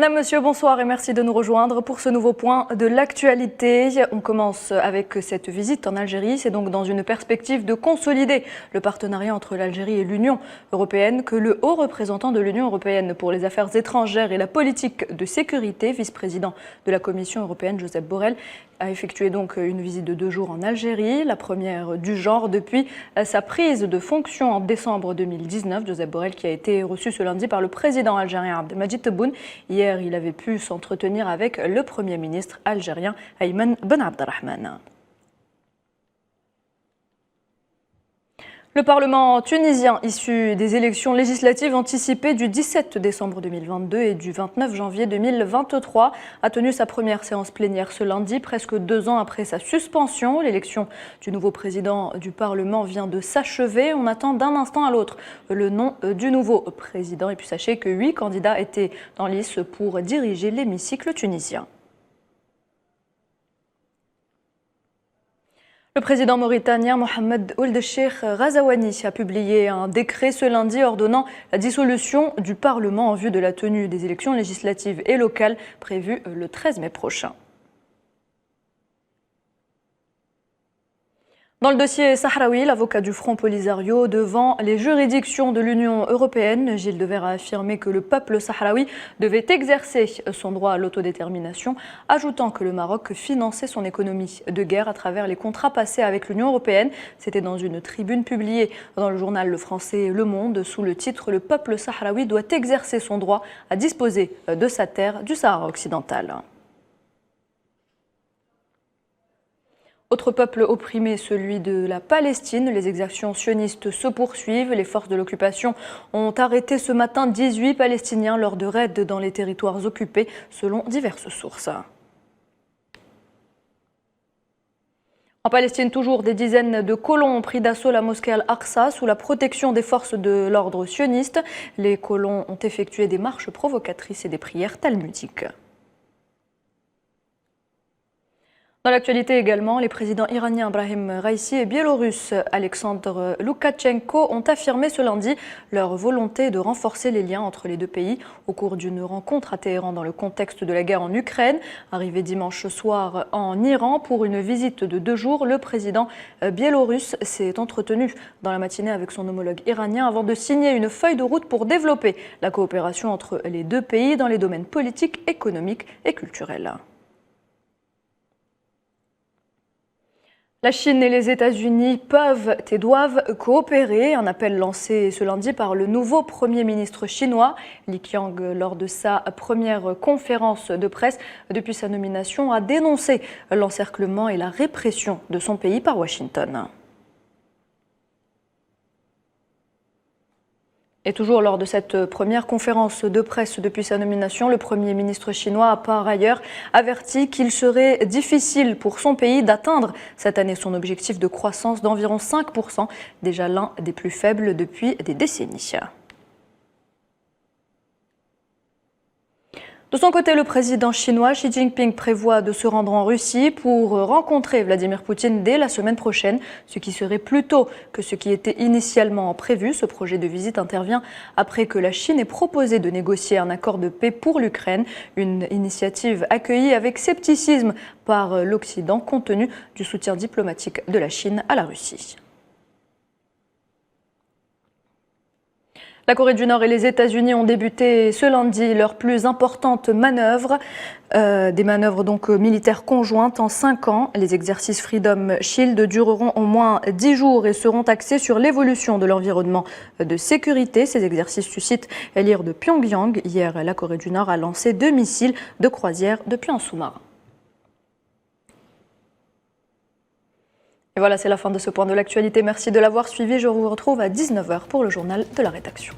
Madame, Monsieur, bonsoir et merci de nous rejoindre pour ce nouveau point de l'actualité. On commence avec cette visite en Algérie. C'est donc dans une perspective de consolider le partenariat entre l'Algérie et l'Union européenne que le haut représentant de l'Union européenne pour les affaires étrangères et la politique de sécurité, vice-président de la Commission européenne, Josep Borrell, a effectué donc une visite de 2 jours en Algérie, la première du genre depuis sa prise de fonction en décembre 2019. Josep Borrell qui a été reçu ce lundi par le président algérien Abdelmadjid Tebboune. Hier, il avait pu s'entretenir avec le Premier ministre algérien Ayman Ben Abdelrahman. Le Parlement tunisien, issu des élections législatives anticipées du 17 décembre 2022 et du 29 janvier 2023, a tenu sa première séance plénière ce lundi, presque 2 ans après sa suspension. L'élection du nouveau président du Parlement vient de s'achever. On attend d'un instant à l'autre le nom du nouveau président. Et puis sachez que 8 candidats étaient en lice pour diriger l'hémicycle tunisien. Le président mauritanien Mohamed Ould Cheikh Ghazouani a publié un décret ce lundi ordonnant la dissolution du Parlement en vue de la tenue des élections législatives et locales prévues le 13 mai prochain. Dans le dossier sahraoui, l'avocat du Front Polisario devant les juridictions de l'Union européenne, Gilles Devers a affirmé que le peuple sahraoui devait exercer son droit à l'autodétermination, ajoutant que le Maroc finançait son économie de guerre à travers les contrats passés avec l'Union européenne. C'était dans une tribune publiée dans le journal Le Français Le Monde sous le titre « Le peuple sahraoui doit exercer son droit à disposer de sa terre du Sahara occidental ». Autre peuple opprimé, celui de la Palestine. Les exactions sionistes se poursuivent. Les forces de l'occupation ont arrêté ce matin 18 Palestiniens lors de raids dans les territoires occupés, selon diverses sources. En Palestine, toujours, des dizaines de colons ont pris d'assaut la mosquée Al-Aqsa sous la protection des forces de l'ordre sioniste. Les colons ont effectué des marches provocatrices et des prières talmudiques. Dans l'actualité également, les présidents iraniens Ebrahim Raïssi et biélorusse Alexandre Loukachenko ont affirmé ce lundi leur volonté de renforcer les liens entre les deux pays au cours d'une rencontre à Téhéran dans le contexte de la guerre en Ukraine. Arrivé dimanche soir en Iran pour une visite de 2 jours, le président biélorusse s'est entretenu dans la matinée avec son homologue iranien avant de signer une feuille de route pour développer la coopération entre les deux pays dans les domaines politiques, économiques et culturels. La Chine et les États-Unis peuvent et doivent coopérer. Un appel lancé ce lundi par le nouveau Premier ministre chinois, Li Qiang, lors de sa première conférence de presse depuis sa nomination, a dénoncé l'encerclement et la répression de son pays par Washington. Et toujours lors de cette première conférence de presse depuis sa nomination, le Premier ministre chinois a par ailleurs averti qu'il serait difficile pour son pays d'atteindre cette année son objectif de croissance d'environ 5%, déjà l'un des plus faibles depuis des décennies. De son côté, le président chinois Xi Jinping prévoit de se rendre en Russie pour rencontrer Vladimir Poutine dès la semaine prochaine, ce qui serait plus tôt que ce qui était initialement prévu. Ce projet de visite intervient après que la Chine ait proposé de négocier un accord de paix pour l'Ukraine, une initiative accueillie avec scepticisme par l'Occident compte tenu du soutien diplomatique de la Chine à la Russie. La Corée du Nord et les États-Unis ont débuté ce lundi leur plus importante manœuvre, des manœuvres donc militaires conjointes en 5 ans. Les exercices Freedom Shield dureront au moins 10 jours et seront axés sur l'évolution de l'environnement de sécurité. Ces exercices suscitent l'ire de Pyongyang. Hier, la Corée du Nord a lancé 2 missiles de croisière depuis un sous-marin. Et voilà, c'est la fin de ce point de l'actualité. Merci de l'avoir suivi. Je vous retrouve à 19h pour le journal de la rédaction.